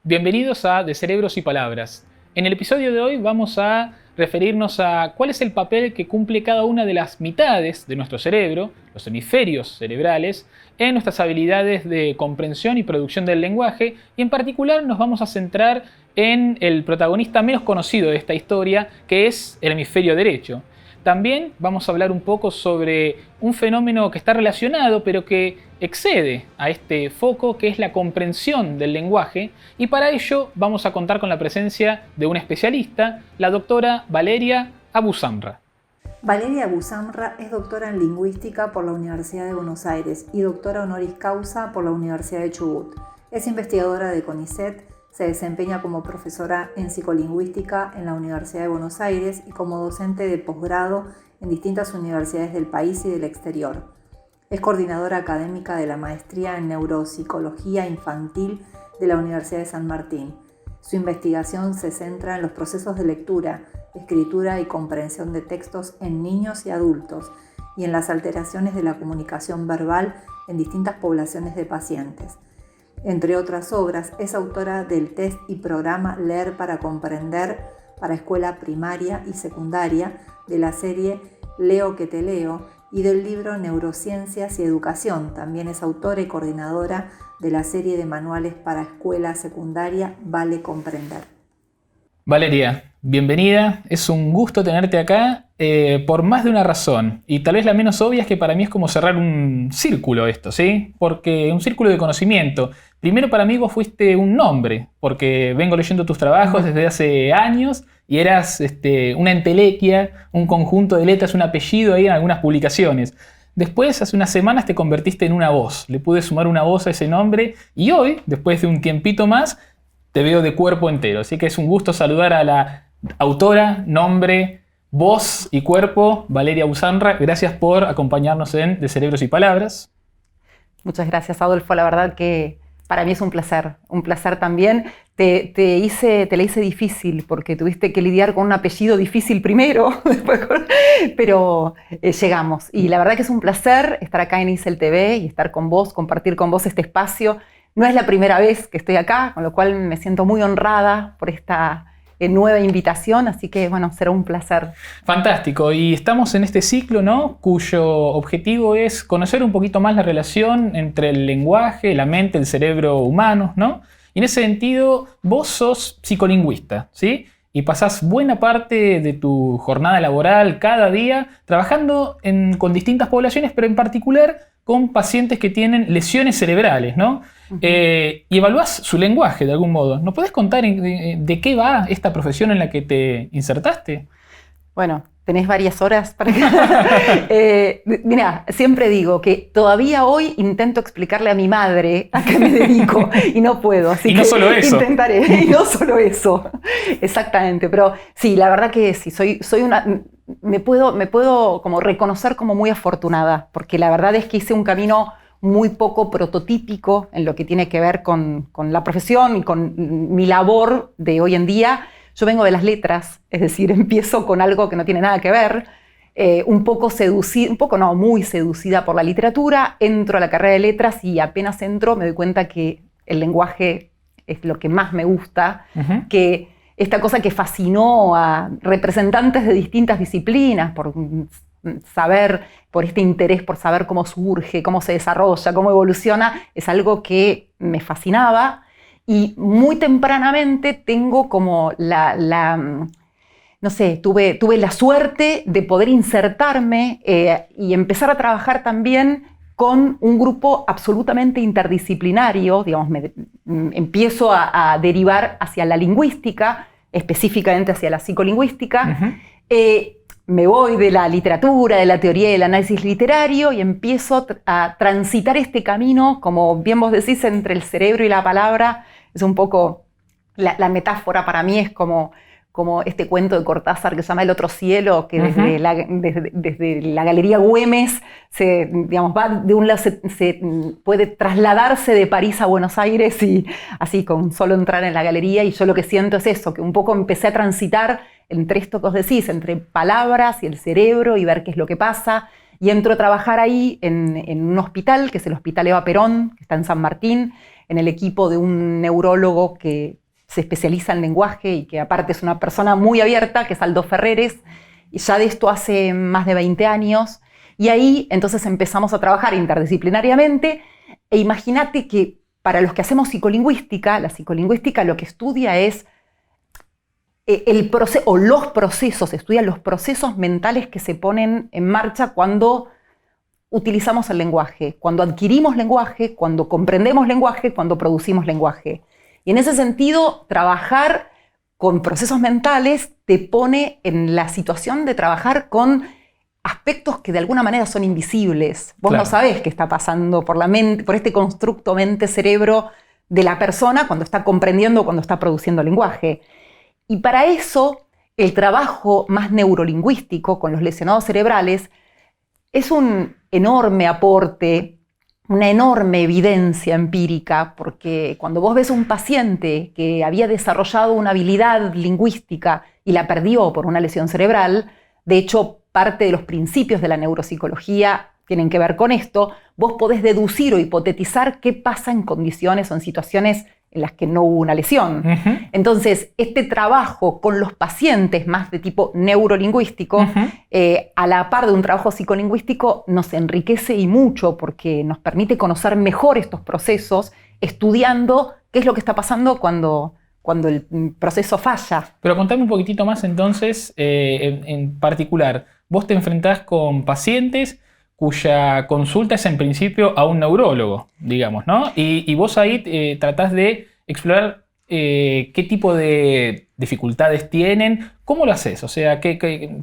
Bienvenidos a De Cerebros y Palabras. En el episodio de hoy vamos a referirnos a cuál es el papel que cumple cada una de las mitades de nuestro cerebro, los hemisferios cerebrales, en nuestras habilidades de comprensión y producción del lenguaje, y en particular nos vamos a centrar en el protagonista menos conocido de esta historia, que es el hemisferio derecho. También vamos a hablar un poco sobre un fenómeno que está relacionado, pero que excede a este foco, que es la comprensión del lenguaje, y para ello vamos a contar con la presencia de una especialista, la doctora Valeria Abu-Samra. Valeria Abu-Samra es doctora en lingüística por la Universidad de Buenos Aires y doctora honoris causa por la Universidad de Chubut. Es investigadora de CONICET, se desempeña como profesora en psicolingüística en la Universidad de Buenos Aires y como docente de posgrado en distintas universidades del país y del exterior. Es coordinadora académica de la maestría en neuropsicología infantil de la Universidad de San Martín. Su investigación se centra en los procesos de lectura, escritura y comprensión de textos en niños y adultos y en las alteraciones de la comunicación verbal en distintas poblaciones de pacientes. Entre otras obras, es autora del test y programa Leer para Comprender para escuela primaria y secundaria, de la serie Leo que te leo y del libro Neurociencias y Educación. También es autora y coordinadora de la serie de manuales para escuela secundaria Vale Comprender. Valeria, bienvenida. Es un gusto tenerte acá por más de una razón. Y tal vez la menos obvia es que para mí es como cerrar un círculo esto, ¿sí? Porque un círculo de conocimiento. Primero, para mí vos fuiste un nombre, porque vengo leyendo tus trabajos desde hace años y eras una entelequia, un conjunto de letras, un apellido ahí en algunas publicaciones. Después, hace unas semanas, te convertiste en una voz. Le pude sumar una voz a ese nombre y hoy, después de un tiempito más, te veo de cuerpo entero. Así que es un gusto saludar a la autora, nombre, voz y cuerpo, Valeria Abu-Samra. Gracias por acompañarnos en De Cerebros y Palabras. Muchas gracias, Adolfo. La verdad que para mí es un placer también. Te la hice difícil porque tuviste que lidiar con un apellido difícil primero, pero llegamos. Y la verdad que es un placer estar acá en ISEL TV y estar con vos, compartir con vos este espacio. No es la primera vez que estoy acá, con lo cual me siento muy honrada por esta nueva invitación, así que bueno, será un placer. Fantástico, y estamos en este ciclo, ¿no?, cuyo objetivo es conocer un poquito más la relación entre el lenguaje, la mente, el cerebro humano, ¿no? Y en ese sentido, vos sos psicolingüista, ¿sí? Y pasás buena parte de tu jornada laboral cada día trabajando con distintas poblaciones, pero en particular con pacientes que tienen lesiones cerebrales, ¿no? Y evaluás su lenguaje de algún modo. ¿Nos podés contar de qué va esta profesión en la que te insertaste? Bueno, tenés varias horas para que... Mira, siempre digo que todavía hoy intento explicarle a mi madre a qué me dedico y no puedo. Así y no que solo eso. Intentaré, y no solo eso. Exactamente, pero sí, la verdad que sí, soy una... Me puedo como reconocer como muy afortunada, porque la verdad es que hice un camino muy poco prototípico en lo que tiene que ver con la profesión y con mi labor de hoy en día. Yo vengo de las letras, es decir, empiezo con algo que no tiene nada que ver, muy seducida por la literatura, entro a la carrera de letras y apenas entro me doy cuenta que el lenguaje es lo que más me gusta, que esta cosa que fascinó a representantes de distintas disciplinas por este interés por saber cómo surge, cómo se desarrolla, cómo evoluciona, es algo que me fascinaba. Y muy tempranamente tengo como no sé, tuve la suerte de poder insertarme y empezar a trabajar también con un grupo absolutamente interdisciplinario. Digamos, empiezo a derivar hacia la lingüística, específicamente hacia la psicolingüística. Me voy de la literatura, de la teoría y del análisis literario y empiezo a transitar este camino, como bien vos decís, entre el cerebro y la palabra. Es un poco, la metáfora para mí es como este cuento de Cortázar que se llama El otro cielo, que desde la Galería Güemes va de un lado, se puede trasladarse de París a Buenos Aires y así con solo entrar en la galería. Y yo lo que siento es eso, que un poco empecé a transitar entre esto que os decís, entre palabras y el cerebro y ver qué es lo que pasa. y entro a trabajar ahí en un hospital, que es el Hospital Eva Perón, que está en San Martín, en el equipo de un neurólogo que se especializa en lenguaje y que aparte es una persona muy abierta, que es Aldo Ferreres, y ya de esto hace más de 20 años. Y ahí entonces empezamos a trabajar interdisciplinariamente, e imagínate que para los que hacemos psicolingüística, la psicolingüística lo que estudia es el proceso, o los procesos, estudia los procesos mentales que se ponen en marcha cuando utilizamos el lenguaje, cuando adquirimos lenguaje, cuando comprendemos lenguaje, cuando producimos lenguaje. Y en ese sentido, trabajar con procesos mentales te pone en la situación de trabajar con aspectos que de alguna manera son invisibles. Vos Claro. no sabés qué está pasando por la mente, por este constructo mente-cerebro de la persona cuando está comprendiendo, cuando está produciendo lenguaje. Y para eso, el trabajo más neurolingüístico con los lesionados cerebrales es un enorme aporte, una enorme evidencia empírica, porque cuando vos ves un paciente que había desarrollado una habilidad lingüística y la perdió por una lesión cerebral, de hecho, parte de los principios de la neuropsicología tienen que ver con esto, vos podés deducir o hipotetizar qué pasa en condiciones o en situaciones en las que no hubo una lesión. Entonces, este trabajo con los pacientes más de tipo neurolingüístico, a la par de un trabajo psicolingüístico, nos enriquece y mucho porque nos permite conocer mejor estos procesos, estudiando qué es lo que está pasando cuando el proceso falla. Pero contame un poquitito más entonces, en particular, vos te enfrentás con pacientes cuya consulta es en principio a un neurólogo, digamos, ¿no? Y vos ahí tratás de explorar qué tipo de dificultades tienen, cómo lo haces, o sea,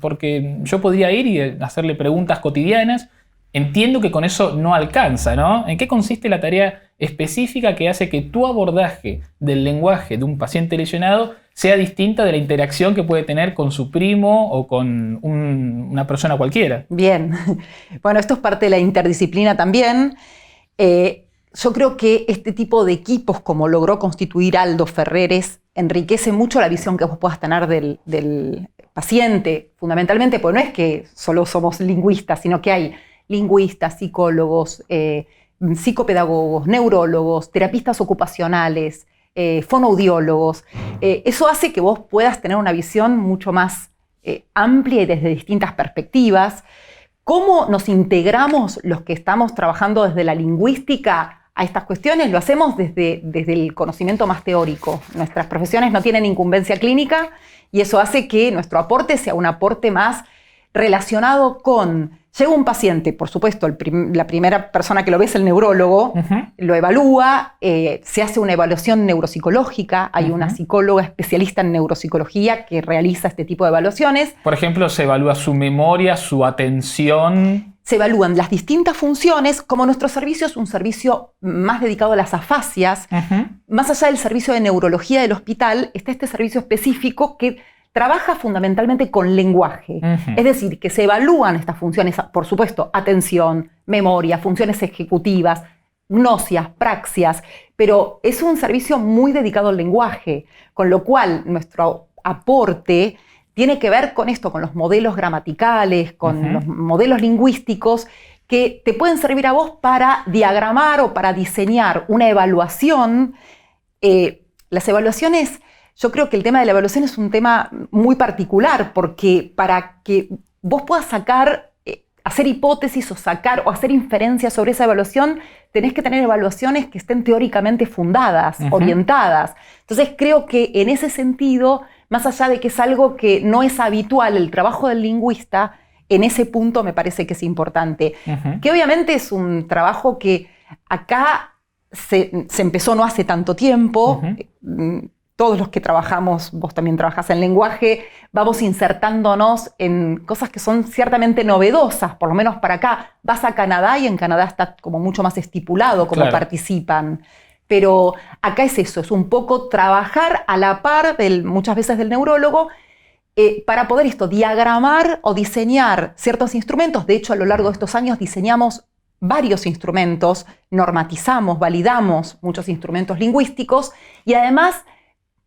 porque yo podría ir y hacerle preguntas cotidianas, entiendo que con eso no alcanza, ¿no? ¿En qué consiste la tarea específica que hace que tu abordaje del lenguaje de un paciente lesionado sea distinta de la interacción que puede tener con su primo o con una persona cualquiera? Bien, bueno, esto es parte de la interdisciplina también. Yo creo que este tipo de equipos, como logró constituir Aldo Ferreres, enriquece mucho la visión que vos puedas tener del paciente, fundamentalmente, porque no es que solo somos lingüistas, sino que hay lingüistas, psicólogos, psicopedagogos, neurólogos, terapistas ocupacionales, fonoaudiólogos. Eso hace que vos puedas tener una visión mucho más amplia y desde distintas perspectivas. ¿Cómo nos integramos los que estamos trabajando desde la lingüística a estas cuestiones? Lo hacemos desde el conocimiento más teórico. Nuestras profesiones no tienen incumbencia clínica y eso hace que nuestro aporte sea un aporte más relacionado con... Llega un paciente, por supuesto, la primera persona que lo ve es el neurólogo, lo evalúa, se hace una evaluación neuropsicológica, hay una psicóloga especialista en neuropsicología que realiza este tipo de evaluaciones. Por ejemplo, se evalúa su memoria, su atención. Se evalúan las distintas funciones, como nuestro servicio es un servicio más dedicado a las afasias, más allá del servicio de neurología del hospital, está este servicio específico que trabaja fundamentalmente con lenguaje. Es decir, que se evalúan estas funciones, por supuesto, atención, memoria, funciones ejecutivas, gnosias, praxias, pero es un servicio muy dedicado al lenguaje, con lo cual nuestro aporte tiene que ver con esto, con los modelos gramaticales, con los modelos lingüísticos, que te pueden servir a vos para diagramar o para diseñar una evaluación. Las evaluaciones... Yo creo que el tema de la evaluación es un tema muy particular porque para que vos puedas hacer hipótesis o hacer inferencias sobre esa evaluación, tenés que tener evaluaciones que estén teóricamente fundadas, orientadas. Entonces creo que en ese sentido, más allá de que es algo que no es habitual, el trabajo del lingüista, en ese punto me parece que es importante. Que obviamente es un trabajo que acá se empezó no hace tanto tiempo. Todos los que trabajamos, vos también trabajás en lenguaje, vamos insertándonos en cosas que son ciertamente novedosas, por lo menos para acá. Vas a Canadá y en Canadá está como mucho más estipulado cómo participan. Pero acá es eso, es un poco trabajar a la par muchas veces del neurólogo para poder diagramar o diseñar ciertos instrumentos. De hecho, a lo largo de estos años diseñamos varios instrumentos, normatizamos, validamos muchos instrumentos lingüísticos y además...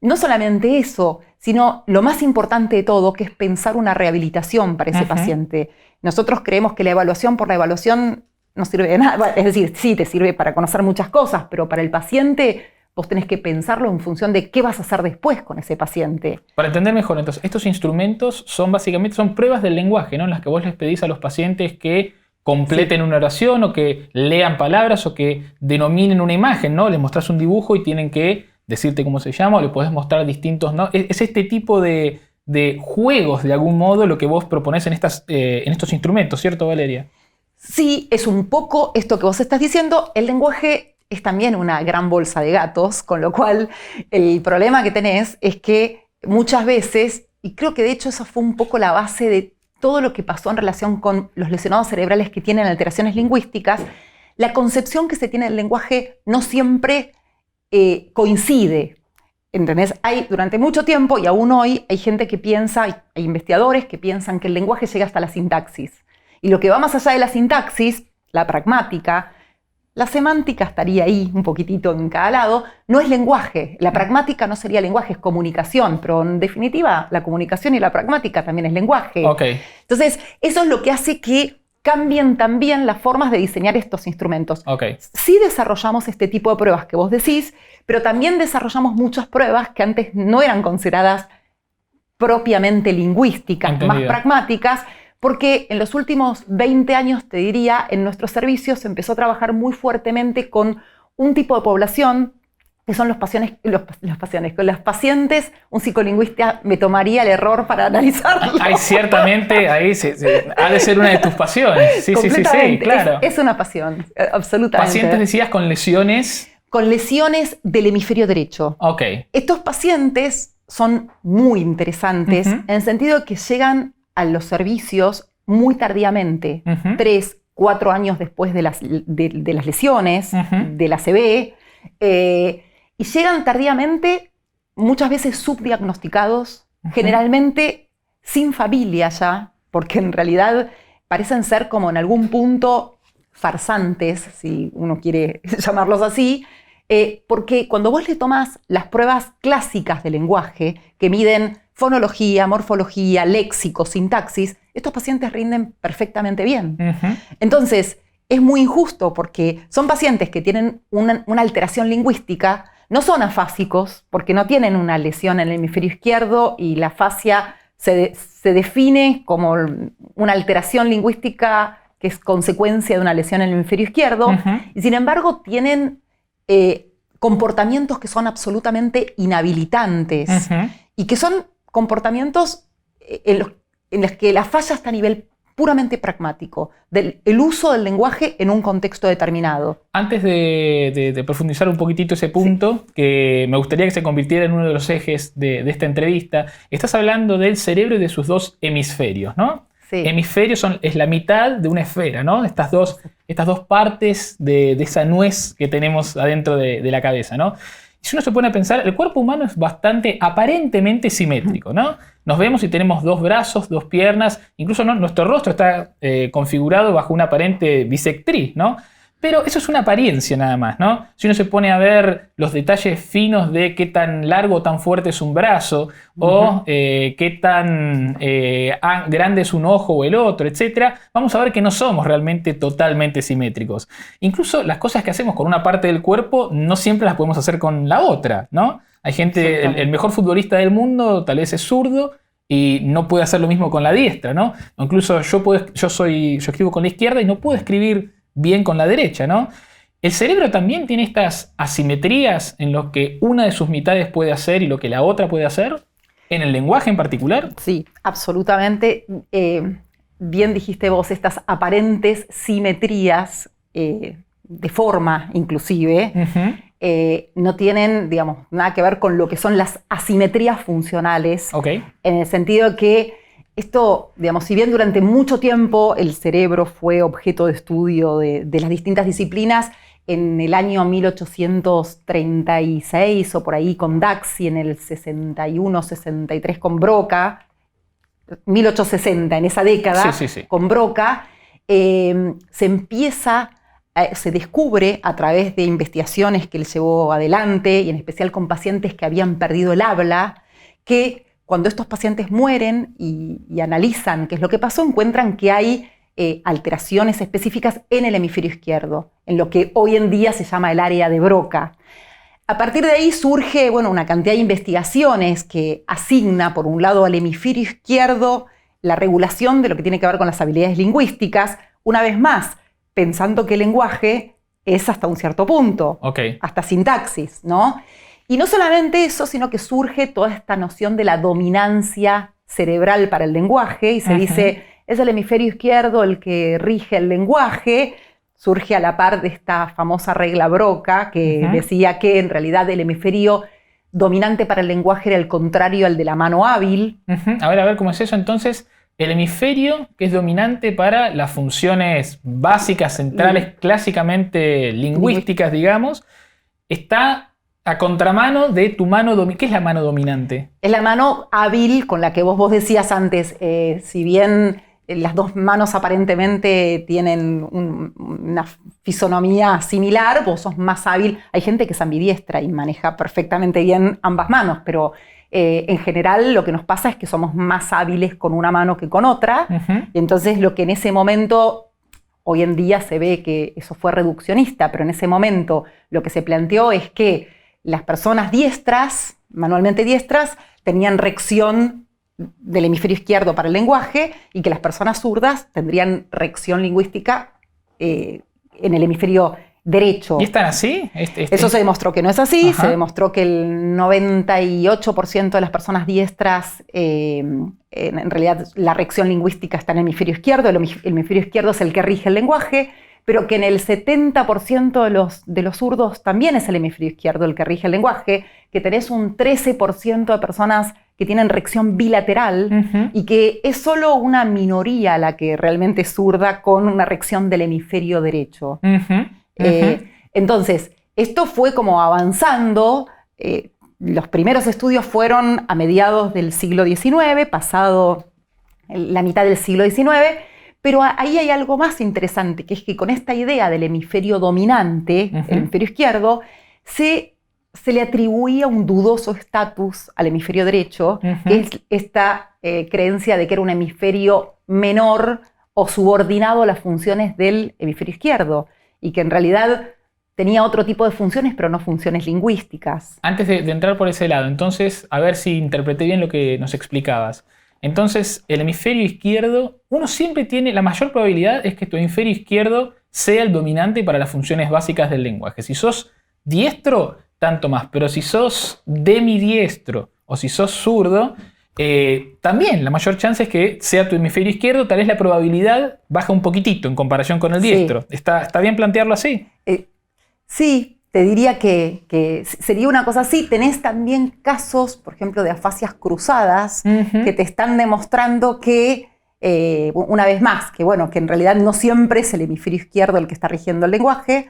No solamente eso, sino lo más importante de todo, que es pensar una rehabilitación para ese paciente. Nosotros creemos que la evaluación por la evaluación no sirve de nada. Es decir, sí, te sirve para conocer muchas cosas, pero para el paciente vos tenés que pensarlo en función de qué vas a hacer después con ese paciente. Para entender mejor, entonces, estos instrumentos son básicamente pruebas del lenguaje, ¿no? En las que vos les pedís a los pacientes que completen una oración o que lean palabras o que denominen una imagen, ¿no? Les mostrás un dibujo y tienen que decirte cómo se llama o le podés mostrar distintos, ¿no? Es este tipo de juegos, de algún modo, lo que vos proponés en estos instrumentos, ¿cierto, Valeria? Sí, es un poco esto que vos estás diciendo. El lenguaje es también una gran bolsa de gatos, con lo cual el problema que tenés es que muchas veces, y creo que de hecho esa fue un poco la base de todo lo que pasó en relación con los lesionados cerebrales que tienen alteraciones lingüísticas, la concepción que se tiene del lenguaje no siempre coincide. ¿Entendés? Durante mucho tiempo, y aún hoy, hay gente que piensa, hay investigadores que piensan que el lenguaje llega hasta la sintaxis. Y lo que va más allá de la sintaxis, la pragmática, la semántica estaría ahí un poquitito en cada lado, no es lenguaje. La pragmática no sería lenguaje, es comunicación, pero en definitiva la comunicación y la pragmática también es lenguaje. Okay. Entonces, eso es lo que hace que cambien también las formas de diseñar estos instrumentos. Okay. Sí desarrollamos este tipo de pruebas que vos decís, pero también desarrollamos muchas pruebas que antes no eran consideradas propiamente lingüísticas, Entendido. más pragmáticas, porque en los últimos 20 años, te diría, en nuestros servicios se empezó a trabajar muy fuertemente con un tipo de población que son los pacientes, un psicolingüista me tomaría el error para analizarlo. Ay, ciertamente, ahí ha de ser una de tus pasiones. Sí, claro. Es una pasión, absolutamente. Pacientes, decías, con lesiones. Con lesiones del hemisferio derecho. Ok. Estos pacientes son muy interesantes en el sentido de que llegan a los servicios muy tardíamente, 3, 4 años después de las lesiones, de la ACV, y llegan tardíamente, muchas veces subdiagnosticados, generalmente sin familia ya, porque en realidad parecen ser como en algún punto farsantes, si uno quiere llamarlos así, porque cuando vos le tomás las pruebas clásicas de lenguaje, que miden fonología, morfología, léxico, sintaxis, estos pacientes rinden perfectamente bien. Entonces, es muy injusto porque son pacientes que tienen una alteración lingüística, no son afásicos porque no tienen una lesión en el hemisferio izquierdo y la afasia se define como una alteración lingüística que es consecuencia de una lesión en el hemisferio izquierdo, y sin embargo tienen comportamientos que son absolutamente inhabilitantes y que son comportamientos en los que la falla está a nivel puramente pragmático, el uso del lenguaje en un contexto determinado. Antes de profundizar un poquitito ese punto, que me gustaría que se convirtiera en uno de los ejes de esta entrevista, estás hablando del cerebro y de sus dos hemisferios, ¿no? Sí. Hemisferios es la mitad de una esfera, ¿no? Estas dos partes de esa nuez que tenemos adentro de la cabeza, ¿no? Si uno se pone a pensar, el cuerpo humano es bastante aparentemente simétrico, ¿no? Nos vemos y tenemos 2 brazos, 2 piernas, incluso nuestro rostro está configurado bajo una aparente bisectriz, ¿no? Pero eso es una apariencia nada más, ¿no? Si uno se pone a ver los detalles finos de qué tan largo o tan fuerte es un brazo, o qué tan grande es un ojo o el otro, etc., vamos a ver que no somos realmente totalmente simétricos. Incluso las cosas que hacemos con una parte del cuerpo no siempre las podemos hacer con la otra, ¿no? Hay gente, el mejor futbolista del mundo tal vez es zurdo y no puede hacer lo mismo con la diestra, ¿no? O incluso yo escribo con la izquierda y no puedo escribir bien con la derecha, ¿no? El cerebro también tiene estas asimetrías en lo que una de sus mitades puede hacer y lo que la otra puede hacer, en el lenguaje en particular. Sí, absolutamente. Bien dijiste vos, estas aparentes simetrías de forma inclusive, no tienen, digamos, nada que ver con lo que son las asimetrías funcionales, en el sentido de que esto, digamos, si bien durante mucho tiempo el cerebro fue objeto de estudio de las distintas disciplinas, en el año 1836 o por ahí con Daxi, en el 61, 63 con Broca, 1860, en esa década, con Broca, se descubre a través de investigaciones que él llevó adelante, y en especial con pacientes que habían perdido el habla, que cuando estos pacientes mueren y analizan qué es lo que pasó, encuentran que hay alteraciones específicas en el hemisferio izquierdo, en lo que hoy en día se llama el área de Broca. A partir de ahí surge una cantidad de investigaciones que asigna, por un lado, al hemisferio izquierdo la regulación de lo que tiene que ver con las habilidades lingüísticas, una vez más, pensando que el lenguaje es hasta un cierto punto, hasta sintaxis, ¿no? Y no solamente eso, sino que surge toda esta noción de la dominancia cerebral para el lenguaje, y se dice, es el hemisferio izquierdo el que rige el lenguaje. Surge a la par de esta famosa regla Broca, que decía que en realidad el hemisferio dominante para el lenguaje era el contrario al de la mano hábil. A ver, ¿cómo es eso? Entonces, el hemisferio que es dominante para las funciones básicas, centrales, clásicamente lingüísticas, digamos, está a contramano de tu mano dominante. ¿Qué es la mano dominante? Es la mano hábil con la que vos decías antes. Si bien las dos manos aparentemente tienen una fisonomía similar, vos sos más hábil. Hay gente que es ambidiestra y maneja perfectamente bien ambas manos, pero en general lo que nos pasa es que somos más hábiles con una mano que con otra. Y entonces lo que en ese momento, hoy en día se ve que eso fue reduccionista, pero en ese momento lo que se planteó es que las personas diestras, manualmente diestras, tenían rección del hemisferio izquierdo para el lenguaje y que las personas zurdas tendrían rección lingüística en el hemisferio derecho. ¿Y están así? Eso se demostró que no es así. Se demostró que el 98% de las personas diestras, en realidad la rección lingüística está en el hemisferio izquierdo. El hemisferio izquierdo es el que rige el lenguaje, pero que en el 70% de los zurdos también es el hemisferio izquierdo el que rige el lenguaje, que tenés un 13% de personas que tienen rección bilateral y que es solo una minoría la que realmente es zurda con una rección del hemisferio derecho. Entonces, esto fue como avanzando. Los primeros estudios fueron a mediados del siglo XIX, pasado la mitad del siglo XIX, pero ahí hay algo más interesante, que es que con esta idea del hemisferio dominante, el hemisferio izquierdo, se le atribuía un dudoso estatus al hemisferio derecho, que es esta creencia de que era un hemisferio menor o subordinado a las funciones del hemisferio izquierdo, y que en realidad tenía otro tipo de funciones, pero no funciones lingüísticas. Antes de entrar por ese lado, entonces, a ver si interpreté bien lo que nos explicabas. Entonces, el hemisferio izquierdo, uno siempre tiene, la mayor probabilidad es que tu hemisferio izquierdo sea el dominante para las funciones básicas del lenguaje. Si sos diestro, tanto más, pero si sos demidiestro o si sos zurdo, también la mayor chance es que sea tu hemisferio izquierdo. Tal vez la probabilidad baja un poquitito en comparación con el diestro. ¿Está bien plantearlo así? Sí, te diría que sería una cosa así. Tenés también casos, por ejemplo, de afasias cruzadas que te están demostrando que, una vez más, que en realidad no siempre es el hemisferio izquierdo el que está rigiendo el lenguaje.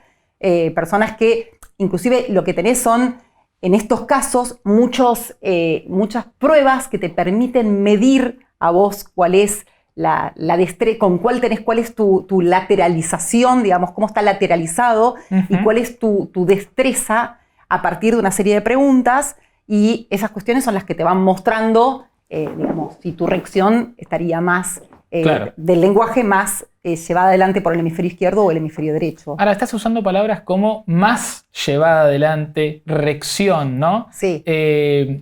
Personas que, inclusive, lo que tenés son, en estos casos, muchas pruebas que te permiten medir a vos cuál es la destreza, cuál es tu lateralización, digamos, cómo está lateralizado y cuál es tu destreza a partir de una serie de preguntas, y esas cuestiones son las que te van mostrando, digamos, si tu rección estaría más del lenguaje más llevada adelante por el hemisferio izquierdo o el hemisferio derecho. Ahora, estás usando palabras como más llevada adelante, rección, ¿no? Sí.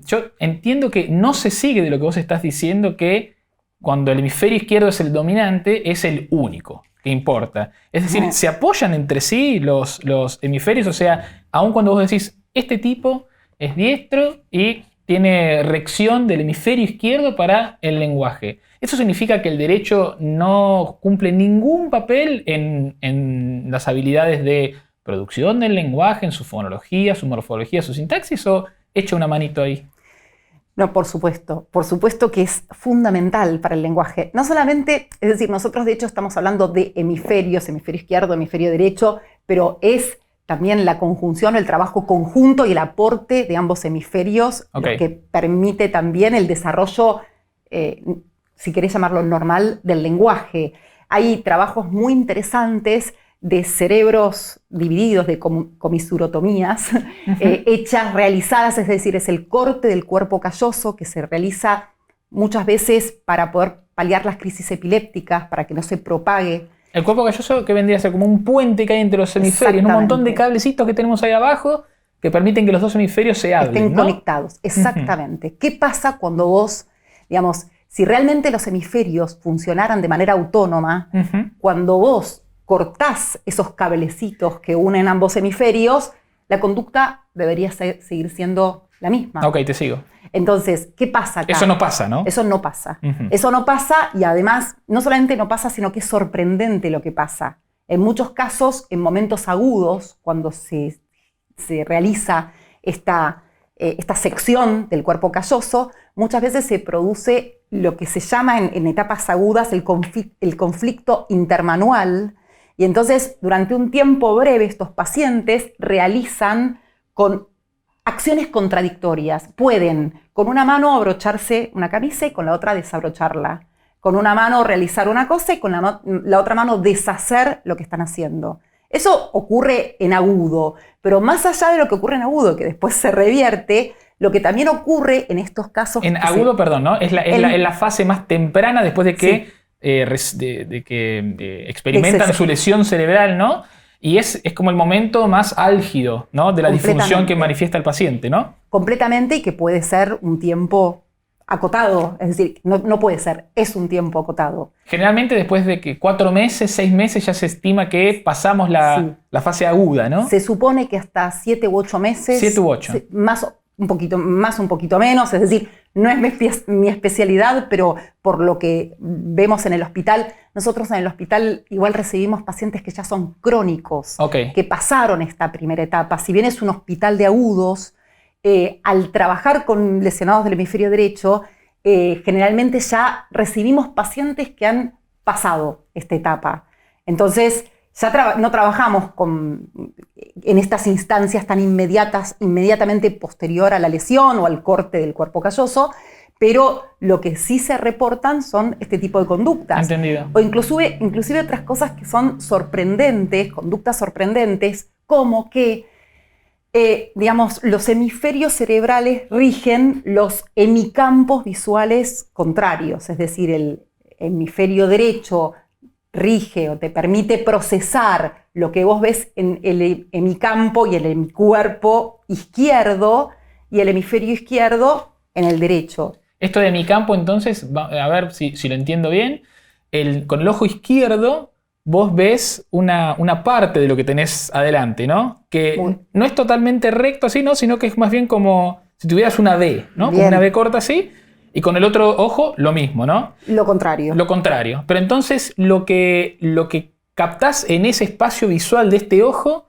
Yo entiendo que no se sigue de lo que vos estás diciendo que cuando el hemisferio izquierdo es el dominante, es el único que importa. Es decir, se apoyan entre sí los hemisferios, o sea, aun cuando vos decís, este tipo es diestro y tiene rección del hemisferio izquierdo para el lenguaje. ¿Eso significa que el derecho no cumple ningún papel en las habilidades de producción del lenguaje, en su fonología, su morfología, su sintaxis, o echa una manito ahí? No, por supuesto que es fundamental para el lenguaje. No solamente, es decir, nosotros de hecho estamos hablando de hemisferios, hemisferio izquierdo, hemisferio derecho, pero es también la conjunción, el trabajo conjunto y el aporte de ambos hemisferios, lo que permite también el desarrollo, si querés llamarlo normal, del lenguaje. Hay trabajos muy interesantes de cerebros divididos, de comisurotomías, realizadas, es decir, es el corte del cuerpo calloso que se realiza muchas veces para poder paliar las crisis epilépticas, para que no se propague. El cuerpo calloso que vendría a ser como un puente que hay entre los hemisferios, un montón de cablecitos que tenemos ahí abajo que permiten que los dos hemisferios se hablen, estén conectados, exactamente. ¿Qué pasa cuando vos, digamos, si realmente los hemisferios funcionaran de manera autónoma, cuando vos cortás esos cablecitos que unen ambos hemisferios, la conducta debería seguir siendo la misma? Ok, te sigo. Entonces, ¿qué pasa acá? Eso no pasa, ¿no? Eso no pasa. Eso no pasa, y además, no solamente no pasa, sino que es sorprendente lo que pasa. En muchos casos, en momentos agudos, cuando se realiza esta sección del cuerpo calloso, muchas veces se produce lo que se llama en etapas agudas el conflicto intermanual, y entonces durante un tiempo breve estos pacientes realizan con acciones contradictorias. Pueden con una mano abrocharse una camisa y con la otra desabrocharla. Con una mano realizar una cosa y con la otra mano deshacer lo que están haciendo. Eso ocurre en agudo, pero más allá de lo que ocurre en agudo, que después se revierte, lo que también ocurre en estos casos... En agudo, perdón, ¿no? Es la fase más temprana después de que, experimentan su lesión cerebral, ¿no? Y es como el momento más álgido, ¿no? De la disfunción que manifiesta el paciente, ¿no? Completamente, y que puede ser un tiempo acotado, es decir, no puede ser, es un tiempo acotado. Generalmente después de que 4 meses, 6 meses ya se estima que pasamos la fase aguda, ¿no? Se supone que hasta 7 u 8 meses. 7 u 8. Más, un poquito menos, es decir, no es mi especialidad, pero por lo que vemos en el hospital, nosotros en el hospital igual recibimos pacientes que ya son crónicos, que pasaron esta primera etapa. Si bien es un hospital de agudos, al trabajar con lesionados del hemisferio derecho, generalmente ya recibimos pacientes que han pasado esta etapa. Entonces, ya no trabajamos en estas instancias tan inmediatamente posterior a la lesión o al corte del cuerpo calloso, pero lo que sí se reportan son este tipo de conductas. Entendido. O inclusive otras cosas que son sorprendentes, conductas sorprendentes, como que digamos, los hemisferios cerebrales rigen los hemicampos visuales contrarios, es decir, el hemisferio derecho rige o te permite procesar lo que vos ves en el hemicampo y el hemicuerpo izquierdo, y el hemisferio izquierdo en el derecho. Esto de hemicampo, entonces, a ver si lo entiendo bien, con el ojo izquierdo vos ves una parte de lo que tenés adelante, ¿no? Que no es totalmente recto así, ¿no? Sino que es más bien como si tuvieras una D, ¿no? Como una D corta así, y con el otro ojo lo mismo, ¿no? Lo contrario. Lo contrario. Pero entonces lo que captás en ese espacio visual de este ojo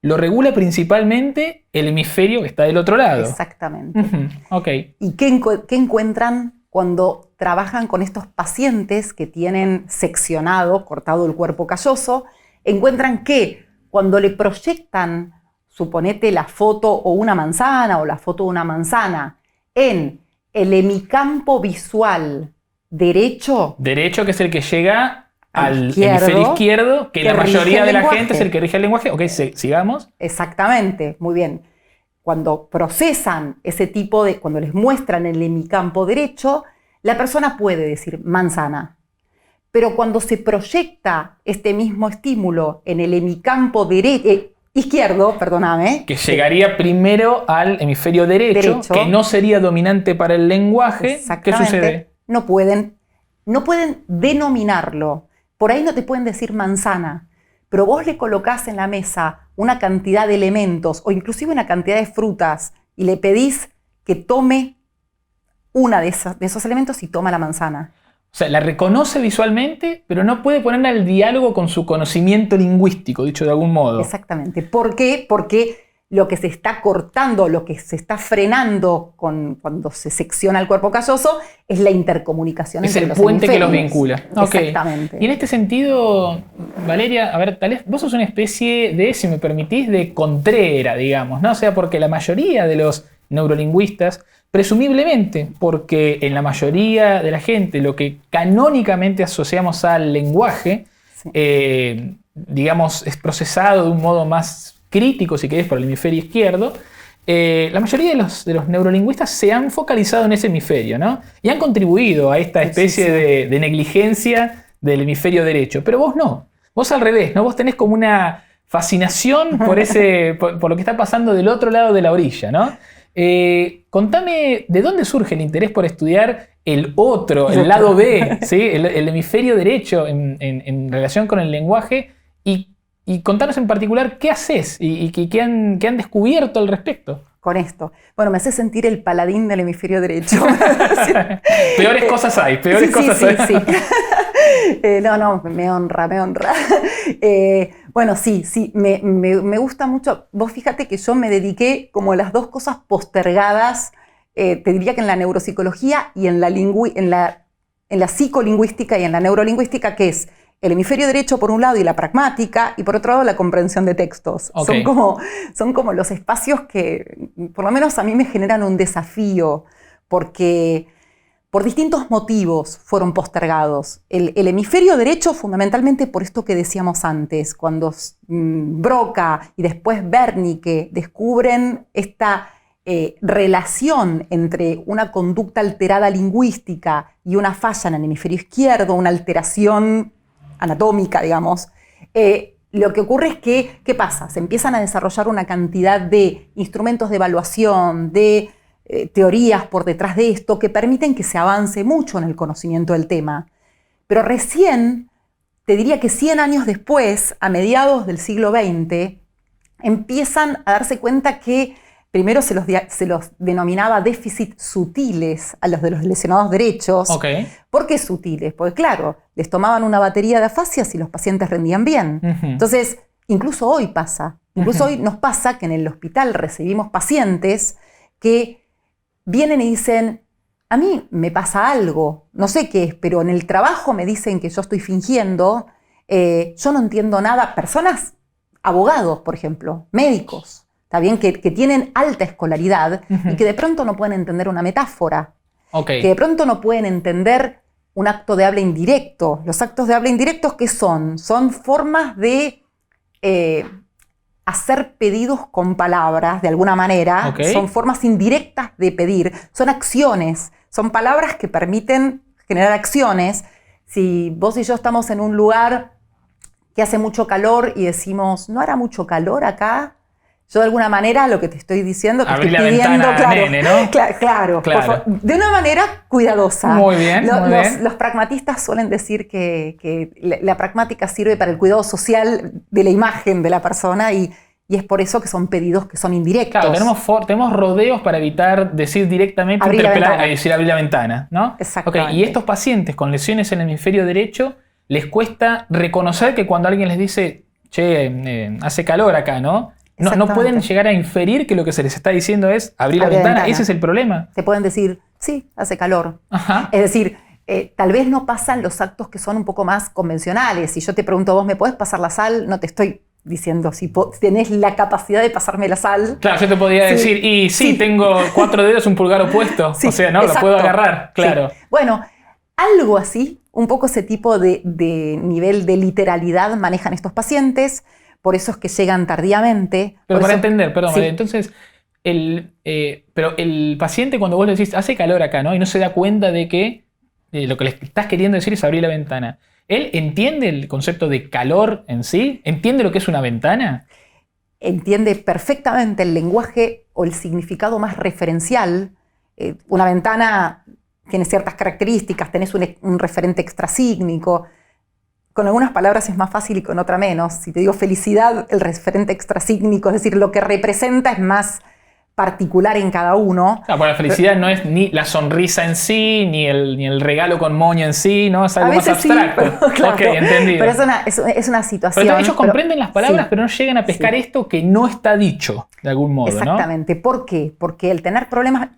lo regula principalmente el hemisferio que está del otro lado. Exactamente. Ok. ¿Y qué encuentran cuando trabajan con estos pacientes que tienen seccionado, cortado el cuerpo calloso? Encuentran que cuando le proyectan, suponete la foto o una manzana o la foto de una manzana en el hemicampo visual derecho. Derecho, que es el que llega al hemisferio izquierdo, que la mayoría de la gente es el que rige el lenguaje. Ok, sigamos. Exactamente, muy bien. Cuando procesan ese tipo de, cuando les muestran el hemicampo derecho, la persona puede decir manzana. Pero cuando se proyecta este mismo estímulo en el hemicampo izquierdo, perdóname. Que llegaría primero al hemisferio derecho, que no sería dominante para el lenguaje. ¿Qué sucede? No pueden denominarlo. Por ahí no te pueden decir manzana, pero vos le colocás en la mesa una cantidad de elementos o inclusive una cantidad de frutas y le pedís que tome una de esos elementos y toma la manzana. O sea, la reconoce visualmente, pero no puede ponerla al diálogo con su conocimiento lingüístico, dicho de algún modo. Exactamente. ¿Por qué? Porque lo que se está cortando, lo que se está frenando cuando se secciona el cuerpo calloso es la intercomunicación entre los hemisferios. Es el puente que los vincula. Exactamente. Y en este sentido, Valeria, a ver, tal vez vos sos una especie de, si me permitís, de contrera, digamos, ¿no? O sea, porque la mayoría de los neurolingüistas, presumiblemente, porque en la mayoría de la gente lo que canónicamente asociamos al lenguaje, digamos, es procesado de un modo más crítico, si querés, por el hemisferio izquierdo, la mayoría de los neurolingüistas se han focalizado en ese hemisferio, ¿no? Y han contribuido a esta especie de negligencia del hemisferio derecho. Pero vos no. Vos al revés, ¿no? Vos tenés como una fascinación por lo que está pasando del otro lado de la orilla, ¿no? Contame, ¿de dónde surge el interés por estudiar el otro, el lado B, ¿sí? el hemisferio derecho en relación con el lenguaje? Y contanos en particular qué haces y qué han descubierto al respecto. Con esto. Bueno, me hace sentir el paladín del hemisferio derecho. Peores cosas hay, peores cosas hay. Sí. No, me honra. Bueno, sí, me gusta mucho. Vos fíjate que yo me dediqué como a las dos cosas postergadas, te diría que en la neuropsicología y en la psicolingüística y en la neurolingüística, que es el hemisferio derecho por un lado y la pragmática, y por otro lado la comprensión de textos. Okay. Son como los espacios que, por lo menos a mí me generan un desafío, porque por distintos motivos fueron postergados. El hemisferio derecho fundamentalmente por esto que decíamos antes, cuando Broca y después Wernicke descubren esta relación entre una conducta alterada lingüística y una falla en el hemisferio izquierdo, una alteración anatómica, digamos, lo que ocurre es que, ¿qué pasa? Se empiezan a desarrollar una cantidad de instrumentos de evaluación, de teorías por detrás de esto, que permiten que se avance mucho en el conocimiento del tema. Pero recién, te diría que 100 años después, a mediados del siglo XX, empiezan a darse cuenta que primero se los denominaba déficit sutiles a los de los lesionados derechos. Okay. ¿Por qué sutiles? Porque claro, les tomaban una batería de afasias y los pacientes rendían bien. Entonces, incluso hoy pasa. Incluso hoy nos pasa que en el hospital recibimos pacientes que vienen y dicen, a mí me pasa algo, no sé qué es, pero en el trabajo me dicen que yo estoy fingiendo, yo no entiendo nada. Personas, abogados, por ejemplo, médicos, ¿está bien? Que tienen alta escolaridad y que de pronto no pueden entender una metáfora. Okay. Que de pronto no pueden entender un acto de habla indirecto. Los actos de habla indirectos, ¿qué son? Son formas de hacer pedidos con palabras, de alguna manera. Okay. Son formas indirectas de pedir. Son acciones. Son palabras que permiten generar acciones. Si vos y yo estamos en un lugar que hace mucho calor y decimos, ¿no hará mucho calor acá? Yo de alguna manera lo que te estoy diciendo, te abrí estoy pidiendo, claro, nene, ¿no? Claro. Por favor, de una manera cuidadosa. Muy bien, Los pragmatistas suelen decir que la pragmática sirve para el cuidado social de la imagen de la persona y es por eso que son pedidos que son indirectos. Claro, tenemos rodeos para evitar decir directamente, abrir la ventana, ¿no? Exactamente. Okay. Y estos pacientes con lesiones en el hemisferio derecho, les cuesta reconocer que cuando alguien les dice, che, hace calor acá, ¿no? No pueden llegar a inferir que lo que se les está diciendo es abrir la ventana. Ese es el problema. Te pueden decir, sí, hace calor. Ajá. Es decir, tal vez no pasan los actos que son un poco más convencionales. Si yo te pregunto, ¿vos me podés pasar la sal? No te estoy diciendo si tenés la capacidad de pasarme la sal. Claro, yo te podría decir, y sí, tengo 4 dedos, un pulgar opuesto. Sí, o sea, no, exacto. lo puedo agarrar. Claro. Sí. Bueno, algo así, un poco ese tipo de nivel de literalidad manejan estos pacientes. Por eso es que llegan tardíamente. Pero para entender, perdón, sí. María, entonces, pero el paciente cuando vos le decís, hace calor acá, ¿no? Y no se da cuenta de que lo que le estás queriendo decir es abrir la ventana. ¿Él entiende el concepto de calor en sí? ¿Entiende lo que es una ventana? Entiende perfectamente el lenguaje o el significado más referencial. Una ventana tiene ciertas características, tenés un referente extrasígnico. Con algunas palabras es más fácil y con otra menos. Si te digo felicidad, el referente extrasígnico, es decir, lo que representa es más particular en cada uno. Claro, la felicidad no es ni la sonrisa en sí, ni el regalo con moño en sí, ¿no? Es algo más abstracto. Sí, pero, claro, ok, entendido. Pero es una situación. Pero ellos comprenden las palabras, sí, pero no llegan a pescar esto que no está dicho, de algún modo, exactamente. ¿No? ¿Por qué? Porque el tener problemas...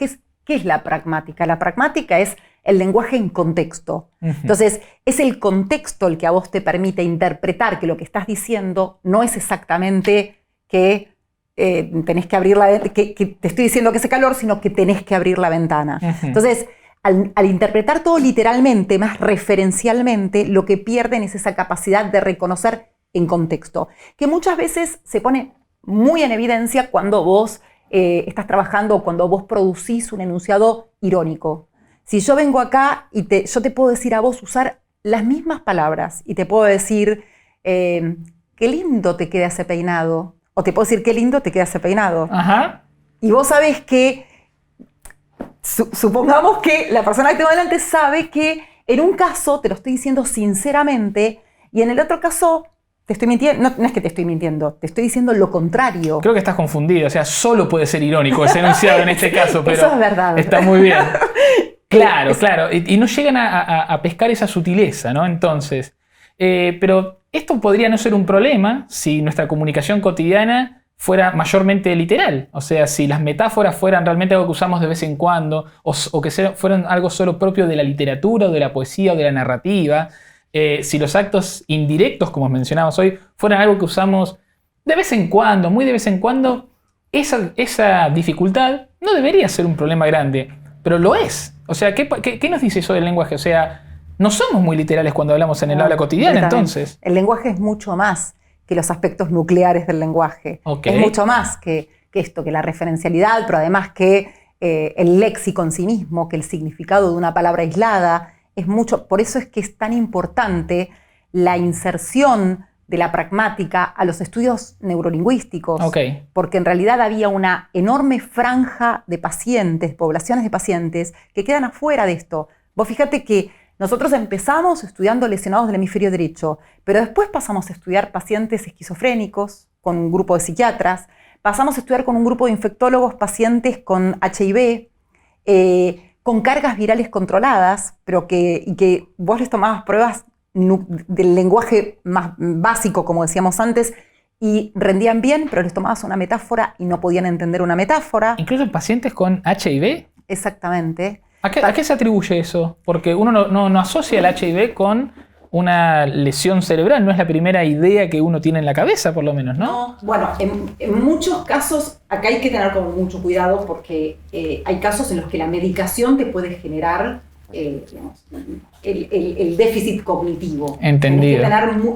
¿Qué es la pragmática? La pragmática es el lenguaje en contexto. Entonces, es el contexto el que a vos te permite interpretar que lo que estás diciendo no es exactamente que tenés que abrir que te estoy diciendo que hace calor, sino que tenés que abrir la ventana. Entonces, al interpretar todo literalmente, más referencialmente, lo que pierden es esa capacidad de reconocer en contexto, que muchas veces se pone muy en evidencia cuando vos estás trabajando cuando vos producís un enunciado irónico. Si yo vengo acá y yo te puedo decir a vos usar las mismas palabras y te puedo decir, qué lindo te queda ese peinado, o te puedo decir, qué lindo te queda ese peinado. Ajá. Y vos sabés que, supongamos que la persona que tengo delante sabe que en un caso te lo estoy diciendo sinceramente y en el otro caso te estoy mintiendo. No es que te estoy mintiendo, te estoy diciendo lo contrario. Creo que estás confundido, o sea, solo puede ser irónico ese enunciado en este caso, pero eso es verdad. Está muy bien. Claro, claro, y no llegan a pescar esa sutileza, ¿no? Entonces, pero esto podría no ser un problema si nuestra comunicación cotidiana fuera mayormente literal. O sea, si las metáforas fueran realmente algo que usamos de vez en cuando, o que fueran algo solo propio de la literatura, o de la poesía, o de la narrativa. Si los actos indirectos, como mencionamos hoy, fueran algo que usamos de vez en cuando, muy de vez en cuando, esa dificultad no debería ser un problema grande, pero lo es. O sea, ¿qué nos dice eso del lenguaje? O sea, no somos muy literales cuando hablamos en el habla cotidiana, entonces. El lenguaje es mucho más que los aspectos nucleares del lenguaje. Okay. Es mucho más que esto, que la referencialidad, pero además que el léxico en sí mismo, que el significado de una palabra aislada. Es mucho, por eso es que es tan importante la inserción de la pragmática a los estudios neurolingüísticos, Okay. Porque en realidad había una enorme franja de pacientes, poblaciones de pacientes, que quedan afuera de esto. Vos fíjate que nosotros empezamos estudiando lesionados del hemisferio derecho, pero después pasamos a estudiar pacientes esquizofrénicos con un grupo de psiquiatras, pasamos a estudiar con un grupo de infectólogos pacientes con HIV, con cargas virales controladas, pero que vos les tomabas pruebas del lenguaje más básico, como decíamos antes, y rendían bien, pero les tomabas una metáfora y no podían entender una metáfora. ¿Incluso pacientes con HIV? Exactamente. ¿A qué se atribuye eso? Porque uno no asocia el HIV con una lesión cerebral, no es la primera idea que uno tiene en la cabeza, por lo menos, ¿no? No, bueno, en muchos casos, acá hay que tener como mucho cuidado porque hay casos en los que la medicación te puede generar digamos, el déficit cognitivo. Entendido.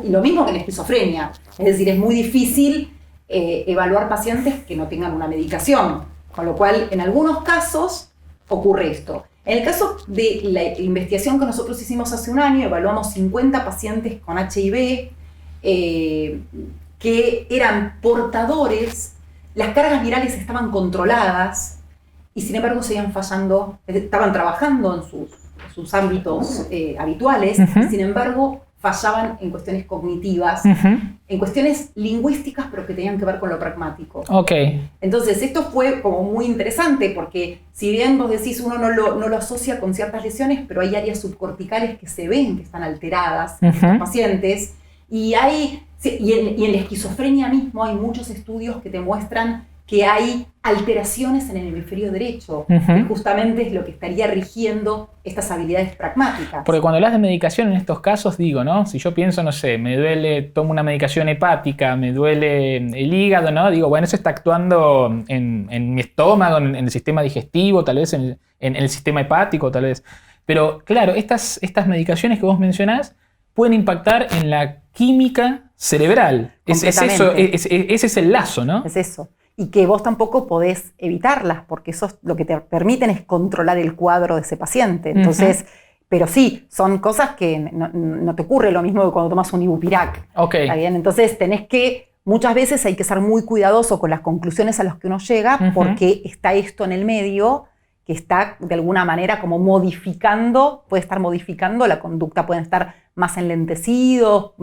Y lo mismo que en esquizofrenia, es decir, es muy difícil evaluar pacientes que no tengan una medicación, con lo cual en algunos casos ocurre esto. En el caso de la investigación que nosotros hicimos hace un año, evaluamos 50 pacientes con HIV que eran portadores, las cargas virales estaban controladas y sin embargo seguían fallando, estaban trabajando en sus ámbitos habituales, Uh-huh. y sin embargo fallaban en cuestiones cognitivas, Uh-huh. en cuestiones lingüísticas, pero que tenían que ver con lo pragmático. Ok. Entonces, esto fue como muy interesante porque si bien vos decís uno no lo asocia con ciertas lesiones, pero hay áreas subcorticales que se ven que están alteradas en estos pacientes y en la esquizofrenia mismo hay muchos estudios que te muestran que hay alteraciones en el hemisferio derecho, que justamente es lo que estaría rigiendo estas habilidades pragmáticas. Porque cuando hablas de medicación en estos casos, digo, ¿no? Si yo pienso, no sé, me duele, tomo una medicación hepática, me duele el hígado, ¿no? Digo, bueno, eso está actuando en mi estómago, en el sistema digestivo, tal vez en el sistema hepático, tal vez. Pero claro, estas medicaciones que vos mencionás pueden impactar en la química cerebral. Es eso, ese es el lazo, ¿no? Es eso. Y que vos tampoco podés evitarlas, porque eso lo que te permiten es controlar el cuadro de ese paciente. Entonces, pero sí, son cosas que no te ocurre lo mismo que cuando tomas un Ibupirac. Okay. ¿Está bien? Entonces muchas veces hay que ser muy cuidadoso con las conclusiones a las que uno llega, porque está esto en el medio que está de alguna manera como puede estar modificando la conducta, pueden estar más enlentecidos.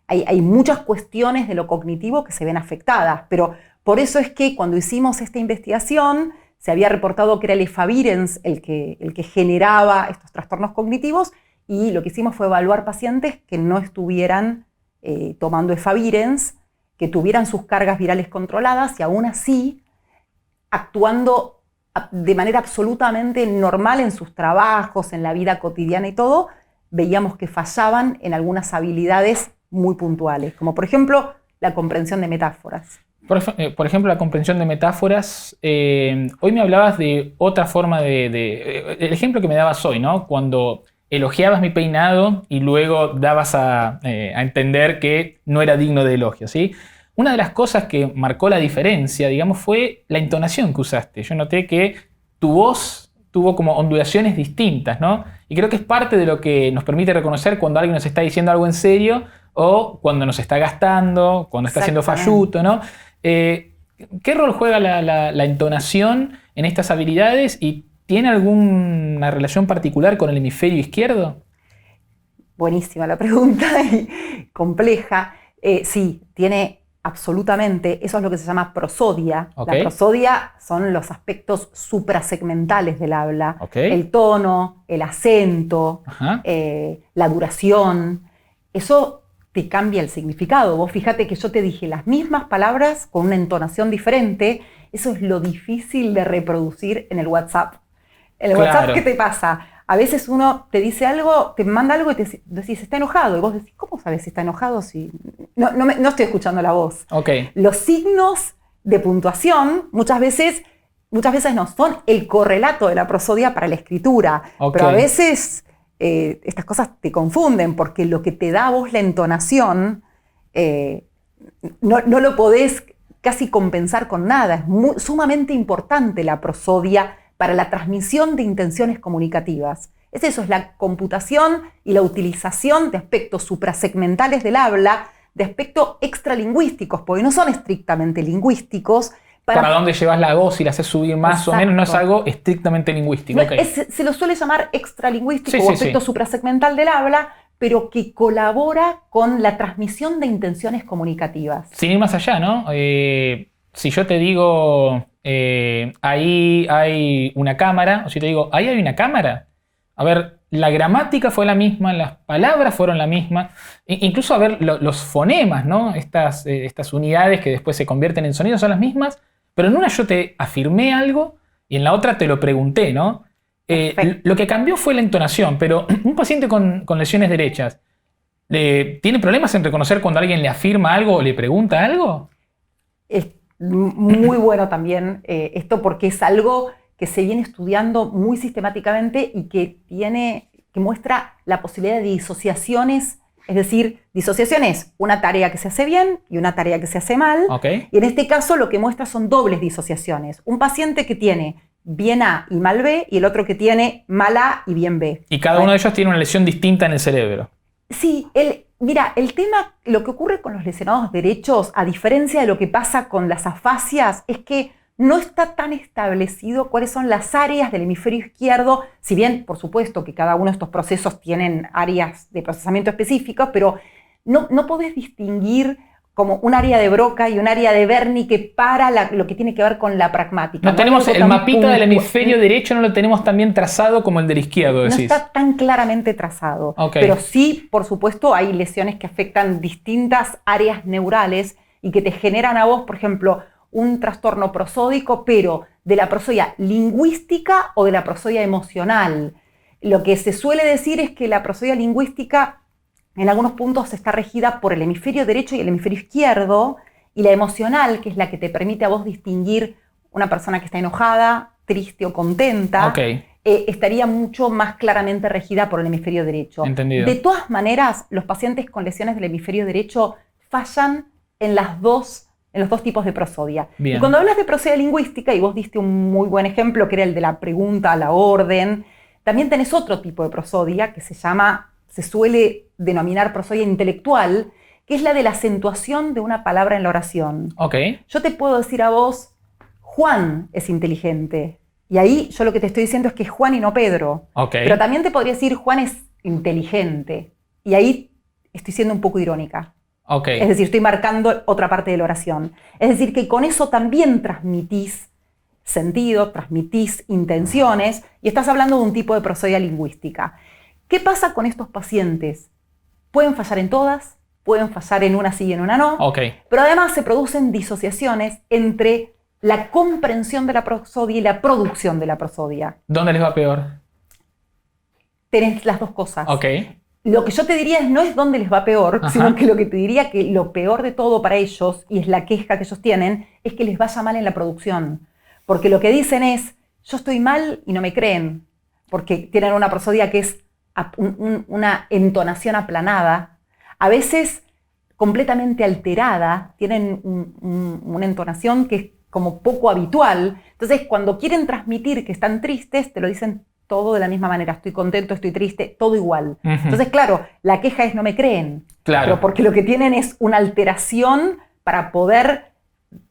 Hay muchas cuestiones de lo cognitivo que se ven afectadas, pero por eso es que cuando hicimos esta investigación se había reportado que era el efavirenz el que generaba estos trastornos cognitivos, y lo que hicimos fue evaluar pacientes que no estuvieran tomando efavirenz, que tuvieran sus cargas virales controladas y aún así actuando de manera absolutamente normal en sus trabajos, en la vida cotidiana y todo, veíamos que fallaban en algunas habilidades muy puntuales, como por ejemplo la comprensión de metáforas. Por ejemplo, la comprensión de metáforas. Hoy me hablabas de otra forma el ejemplo que me dabas hoy, ¿no? Cuando elogiabas mi peinado y luego dabas a entender que no era digno de elogio, ¿sí? una de las cosas que marcó la diferencia, digamos, fue la entonación que usaste. Yo noté que tu voz tuvo como ondulaciones distintas, ¿no? Y creo que es parte de lo que nos permite reconocer cuando alguien nos está diciendo algo en serio o cuando nos está gastando, cuando está haciendo falluto, ¿no? ¿Qué rol juega la entonación en estas habilidades y tiene alguna relación particular con el hemisferio izquierdo? Buenísima la pregunta y compleja. Sí, tiene absolutamente. Eso es lo que se llama prosodia. Okay. La prosodia son los aspectos suprasegmentales del habla. Okay. El tono, el acento, la duración. Eso te cambia el significado. Vos fíjate que yo te dije las mismas palabras con una entonación diferente. Eso es lo difícil de reproducir en el WhatsApp. En el WhatsApp, ¿qué te pasa? A veces uno te dice algo, te manda algo y te decís, está enojado. Y vos decís, ¿cómo sabes si está enojado? Si no estoy escuchando la voz. Okay. Los signos de puntuación muchas veces no son el correlato de la prosodia para la escritura. Okay. Pero a veces estas cosas te confunden porque lo que te da a vos la entonación no lo podés casi compensar con nada. Es sumamente importante la prosodia para la transmisión de intenciones comunicativas. Es eso, es la computación y la utilización de aspectos suprasegmentales del habla, de aspectos extralingüísticos, porque no son estrictamente lingüísticos. Para dónde llevas la voz y la haces subir más Exacto. o menos, no es algo estrictamente lingüístico. No, okay. Se lo suele llamar extralingüístico o aspecto suprasegmental del habla, pero que colabora con la transmisión de intenciones comunicativas. Sin ir más allá, ¿no? Si yo te digo, ahí hay una cámara, o si te digo, ahí hay una cámara, a ver, la gramática fue la misma, las palabras fueron la misma, incluso a ver, los fonemas, ¿no? Estas unidades que después se convierten en sonidos son las mismas, pero en una yo te afirmé algo y en la otra te lo pregunté, ¿no? Lo que cambió fue la entonación, pero un paciente con lesiones derechas, ¿tiene problemas en reconocer cuando alguien le afirma algo o le pregunta algo? Es muy bueno también esto porque es algo que se viene estudiando muy sistemáticamente y que muestra la posibilidad de disociaciones. Es decir, disociación es una tarea que se hace bien y una tarea que se hace mal. Okay. Y en este caso lo que muestra son dobles disociaciones. Un paciente que tiene bien A y mal B y el otro que tiene mal A y bien B. Y cada uno de ellos tiene una lesión distinta en el cerebro. Sí, mira, el tema, lo que ocurre con los lesionados derechos, a diferencia de lo que pasa con las afasias, es que no está tan establecido cuáles son las áreas del hemisferio izquierdo, si bien, por supuesto, que cada uno de estos procesos tienen áreas de procesamiento específicas, pero no podés distinguir como un área de Broca y un área de Wernicke para lo que tiene que ver con la pragmática. No tenemos el mapita del hemisferio derecho, no lo tenemos tan bien trazado como el del izquierdo, decís. No está tan claramente trazado, okay. Pero sí, por supuesto, hay lesiones que afectan distintas áreas neurales y que te generan a vos, por ejemplo, un trastorno prosódico, pero de la prosodia lingüística o de la prosodia emocional. Lo que se suele decir es que la prosodia lingüística en algunos puntos está regida por el hemisferio derecho y el hemisferio izquierdo, y la emocional, que es la que te permite a vos distinguir una persona que está enojada, triste o contenta, okay. Estaría mucho más claramente regida por el hemisferio derecho. Entendido. De todas maneras, los pacientes con lesiones del hemisferio derecho fallan en los dos tipos de prosodia. Bien. Y cuando hablas de prosodia lingüística, y vos diste un muy buen ejemplo, que era el de la pregunta, la orden, también tenés otro tipo de prosodia que se suele denominar prosodia intelectual, que es la de la acentuación de una palabra en la oración. Okay. Yo te puedo decir a vos, Juan es inteligente. Y ahí yo lo que te estoy diciendo es que es Juan y no Pedro. Okay. Pero también te podría decir, Juan es inteligente. Y ahí estoy siendo un poco irónica. Okay. Es decir, estoy marcando otra parte de la oración. Es decir, que con eso también transmitís sentido, transmitís intenciones y estás hablando de un tipo de prosodia lingüística. ¿Qué pasa con estos pacientes? Pueden fallar en todas, pueden fallar en una sí y en una no, okay. Pero además se producen disociaciones entre la comprensión de la prosodia y la producción de la prosodia. ¿Dónde les va peor? Tenés las dos cosas. Okay. Lo que yo te diría no es dónde les va peor, Ajá. Sino que lo que te diría que lo peor de todo para ellos, y es la queja que ellos tienen, es que les vaya mal en la producción. Porque lo que dicen es, yo estoy mal y no me creen, porque tienen una prosodia que es una entonación aplanada. A veces completamente alterada, tienen una entonación que es como poco habitual. Entonces, cuando quieren transmitir que están tristes, te lo dicen todo de la misma manera. Estoy contento, estoy triste, todo igual. Entonces, claro, la queja es no me creen. Claro. Pero porque lo que tienen es una alteración para poder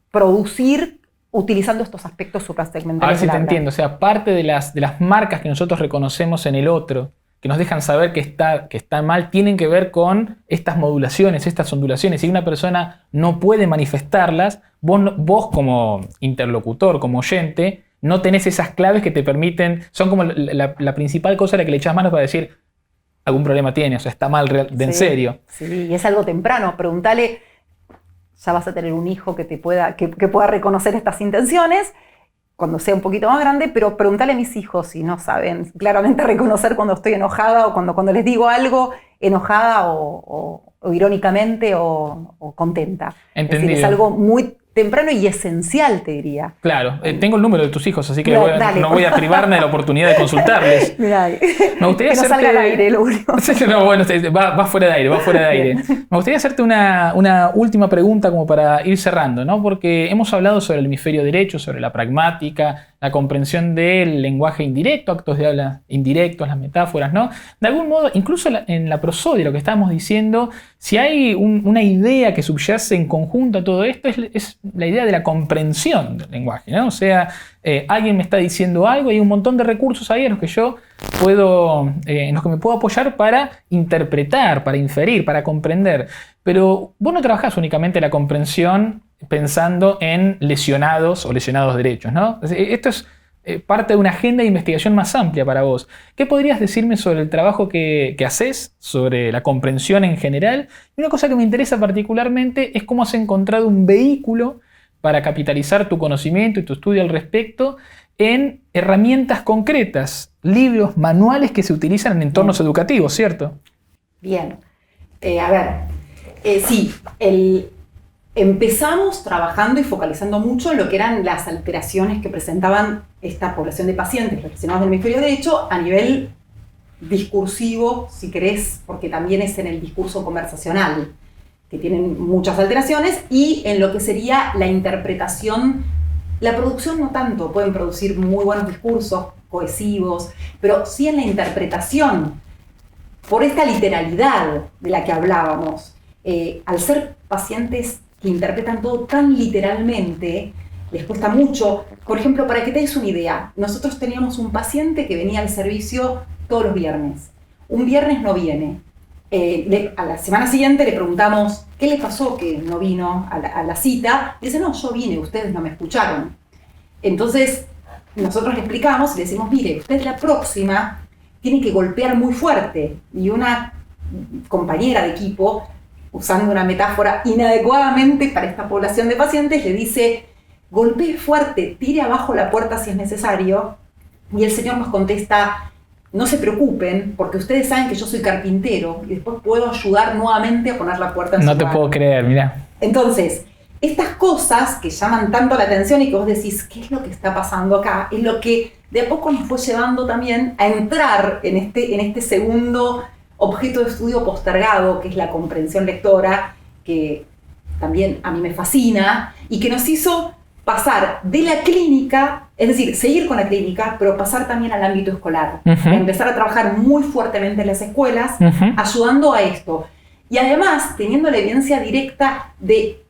producir utilizando estos aspectos suprasegmentales. A ver si del te habla. entiendo. O sea, parte de las marcas que nosotros reconocemos en el otro, que nos dejan saber que está mal, tienen que ver con estas modulaciones, estas ondulaciones. Si una persona no puede manifestarlas, vos como interlocutor, como oyente, no tenés esas claves que te permiten, son como la principal cosa a la que le echas manos para decir algún problema tiene, o sea, está mal en serio. Sí, y es algo temprano. Preguntale, ya vas a tener un hijo que pueda reconocer estas intenciones cuando sea un poquito más grande, pero preguntale a mis hijos si no saben claramente reconocer cuando estoy enojada o cuando les digo algo enojada o irónicamente o contenta. Entendido. Es decir, es algo muy temprano y esencial, te diría. Claro, tengo el número de tus hijos, así que Dale, no voy a privarme de la oportunidad de consultarles. Mirá, Me gustaría que no salga al aire, lo único. No, bueno, va fuera de aire, Me gustaría hacerte una última pregunta como para ir cerrando, ¿no? Porque hemos hablado sobre el hemisferio derecho, sobre la pragmática, la comprensión del lenguaje indirecto, actos de habla indirectos, las metáforas, ¿no? De algún modo, incluso en la prosodia, lo que estábamos diciendo, si hay una idea que subyace en conjunto a todo esto, es la idea de la comprensión del lenguaje, ¿no? O sea, alguien me está diciendo algo y hay un montón de recursos ahí en los que yo en los que me puedo apoyar para interpretar, para inferir, para comprender. Pero vos no trabajás únicamente la comprensión pensando en lesionados o lesionados derechos, ¿no? Esto es parte de una agenda de investigación más amplia para vos. ¿Qué podrías decirme sobre el trabajo que haces, sobre la comprensión en general? Y una cosa que me interesa particularmente es cómo has encontrado un vehículo para capitalizar tu conocimiento y tu estudio al respecto en herramientas concretas, libros, manuales que se utilizan en entornos educativos, ¿cierto? Bien. Sí, empezamos trabajando y focalizando mucho en lo que eran las alteraciones que presentaban esta población de pacientes relacionados del hemisferio derecho a nivel discursivo, si querés, porque también es en el discurso conversacional, que tienen muchas alteraciones, y en lo que sería la interpretación. La producción no tanto, pueden producir muy buenos discursos cohesivos, pero sí en la interpretación, por esta literalidad de la que hablábamos. Al ser pacientes que interpretan todo tan literalmente, les cuesta mucho. Por ejemplo, para que te des una idea, nosotros teníamos un paciente que venía al servicio todos los viernes. Un viernes no viene. A la semana siguiente le preguntamos, ¿qué le pasó que no vino a la cita? Y dice, no, yo vine, ustedes no me escucharon. Entonces, nosotros le explicamos y le decimos, mire, usted la próxima tiene que golpear muy fuerte. Y una compañera de equipo, usando una metáfora inadecuadamente para esta población de pacientes, le dice, golpee fuerte, tire abajo la puerta si es necesario. Y el señor nos contesta, no se preocupen, porque ustedes saben que yo soy carpintero y después puedo ayudar nuevamente a poner la puerta en su lugar. No te puedo creer, mirá. Entonces, estas cosas que llaman tanto la atención y que vos decís, ¿qué es lo que está pasando acá? Es lo que de a poco nos fue llevando también a entrar en este segundo objeto de estudio postergado, que es la comprensión lectora, que también a mí me fascina, y que nos hizo pasar de la clínica, es decir, seguir con la clínica, pero pasar también al ámbito escolar. Empezar a trabajar muy fuertemente en las escuelas, ayudando a esto. Y además, teniendo la evidencia directa de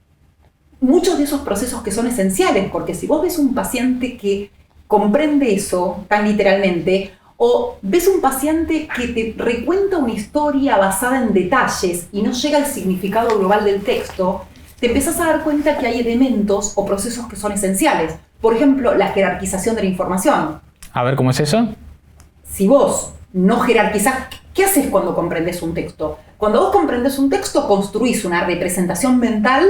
muchos de esos procesos que son esenciales, porque si vos ves un paciente que comprende eso tan literalmente, o ves un paciente que te recuenta una historia basada en detalles y no llega al significado global del texto, te empezás a dar cuenta que hay elementos o procesos que son esenciales. Por ejemplo, la jerarquización de la información. A ver, ¿cómo es eso? Si vos no jerarquizás, ¿qué haces cuando comprendes un texto? Cuando vos comprendes un texto, construís una representación mental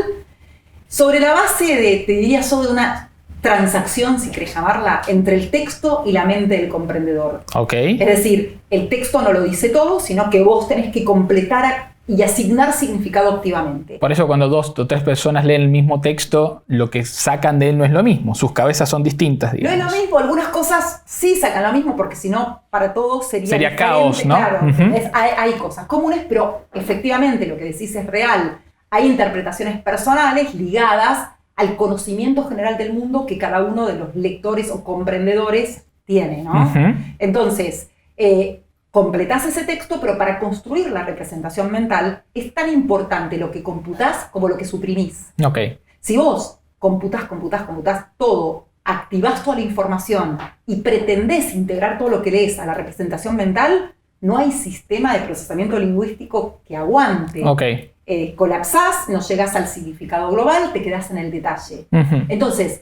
sobre la base de, te diría yo, de una transacción, si querés llamarla, entre el texto y la mente del comprendedor. Okay. Es decir, el texto no lo dice todo, sino que vos tenés que completar y asignar significado activamente. Por eso cuando 2 o 3 personas leen el mismo texto, lo que sacan de él no es lo mismo. Sus cabezas son distintas, digamos. No es lo mismo, algunas cosas sí sacan lo mismo, porque si no, para todos sería caos, ¿no? Claro, hay cosas comunes, pero efectivamente lo que decís es real. hay interpretaciones personales ligadas al conocimiento general del mundo que cada uno de los lectores o comprendedores tiene, ¿no? Entonces, completás ese texto, pero para construir la representación mental es tan importante lo que computás como lo que suprimís. Okay. Si vos computás todo, activás toda la información y pretendés integrar todo lo que lees a la representación mental, no hay sistema de procesamiento lingüístico que aguante. Okay. Colapsás, no llegás al significado global, te quedás en el detalle. Entonces,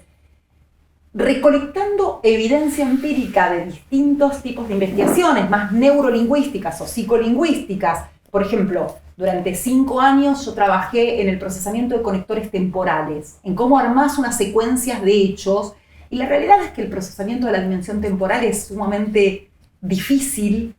recolectando evidencia empírica de distintos tipos de investigaciones, más neurolingüísticas o psicolingüísticas, por ejemplo, durante 5 años yo trabajé en el procesamiento de conectores temporales, en cómo armás unas secuencias de hechos, y la realidad es que el procesamiento de la dimensión temporal es sumamente difícil,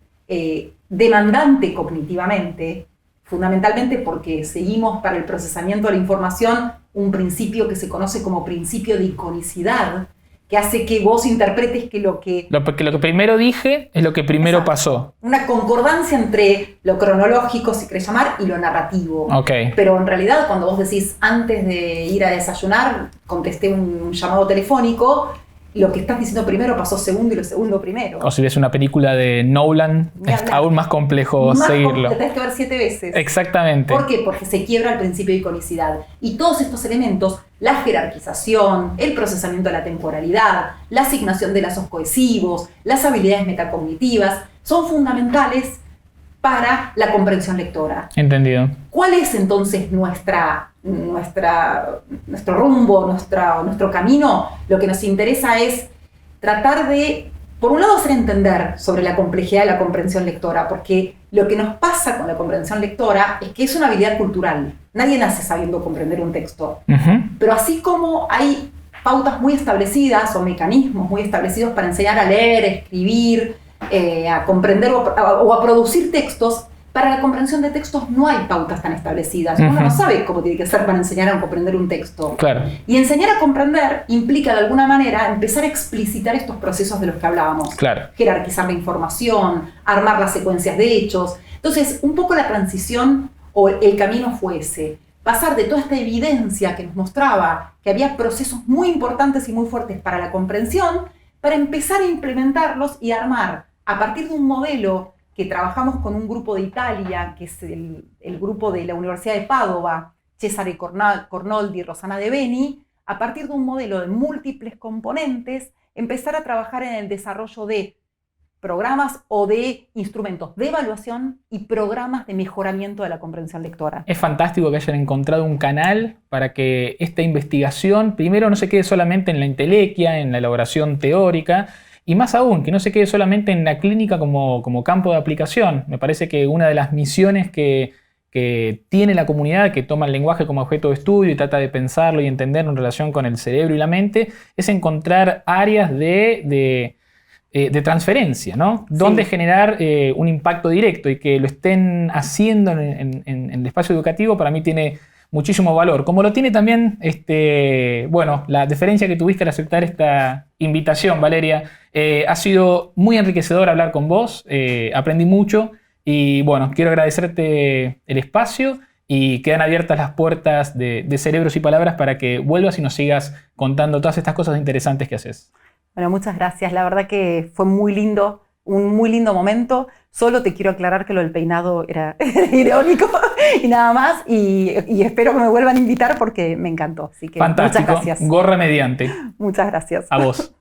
demandante cognitivamente, fundamentalmente porque seguimos para el procesamiento de la información un principio que se conoce como principio de iconicidad, que hace que vos interpretes que lo que primero dije es lo que primero pasó. Una concordancia entre lo cronológico, si querés llamar, y lo narrativo. Okay. Pero en realidad, cuando vos decís, antes de ir a desayunar, contesté un llamado telefónico, lo que estás diciendo primero pasó segundo y lo segundo primero. O si ves una película de Nolan, es aún más complejo seguirlo. Te tenés que ver 7 veces. Exactamente. ¿Por qué? Porque se quiebra el principio de iconicidad. Y todos estos elementos, la jerarquización, el procesamiento de la temporalidad, la asignación de lazos cohesivos, las habilidades metacognitivas, son fundamentales para la comprensión lectora. Entendido. ¿Cuál es entonces nuestro rumbo, nuestro camino? Lo que nos interesa es tratar de, por un lado, hacer entender sobre la complejidad de la comprensión lectora, porque lo que nos pasa con la comprensión lectora es que es una habilidad cultural. Nadie nace sabiendo comprender un texto. Pero así como hay pautas muy establecidas o mecanismos muy establecidos para enseñar a leer, escribir, a comprender o a producir textos, para la comprensión de textos no hay pautas tan establecidas. Uno no sabe cómo tiene que ser para enseñar a comprender un texto. Claro. Y enseñar a comprender implica de alguna manera empezar a explicitar estos procesos de los que hablábamos. Claro. Jerarquizar la información, armar las secuencias de hechos. Entonces, un poco la transición o el camino fue ese. Pasar de toda esta evidencia que nos mostraba que había procesos muy importantes y muy fuertes para la comprensión, para empezar a implementarlos y armar, a partir de un modelo que trabajamos con un grupo de Italia, que es el grupo de la Universidad de Padova, Cesare Cornoldi y Rossana De Beni, a partir de un modelo de múltiples componentes, empezar a trabajar en el desarrollo de programas o de instrumentos de evaluación y programas de mejoramiento de la comprensión lectora. Es fantástico que hayan encontrado un canal para que esta investigación, primero, no se quede solamente en la entelequia, en la elaboración teórica, y más aún, que no se quede solamente en la clínica como campo de aplicación. Me parece que una de las misiones que tiene la comunidad, que toma el lenguaje como objeto de estudio y trata de pensarlo y entenderlo en relación con el cerebro y la mente, es encontrar áreas de transferencia, ¿no? Sí. Donde generar un impacto directo, y que lo estén haciendo en el espacio educativo, para mí tiene muchísimo valor. Como lo tiene también la deferencia que tuviste al aceptar esta invitación, Valeria. Ha sido muy enriquecedor hablar con vos, aprendí mucho, y bueno, quiero agradecerte el espacio, y quedan abiertas las puertas de Cerebros y Palabras para que vuelvas y nos sigas contando todas estas cosas interesantes que haces. Bueno, muchas gracias. La verdad que fue muy lindo, un muy lindo momento. Solo te quiero aclarar que lo del peinado era irónico y nada más. Y espero que me vuelvan a invitar porque me encantó. Así que fantástico. Muchas gracias. Gorra mediante. Muchas gracias. A vos.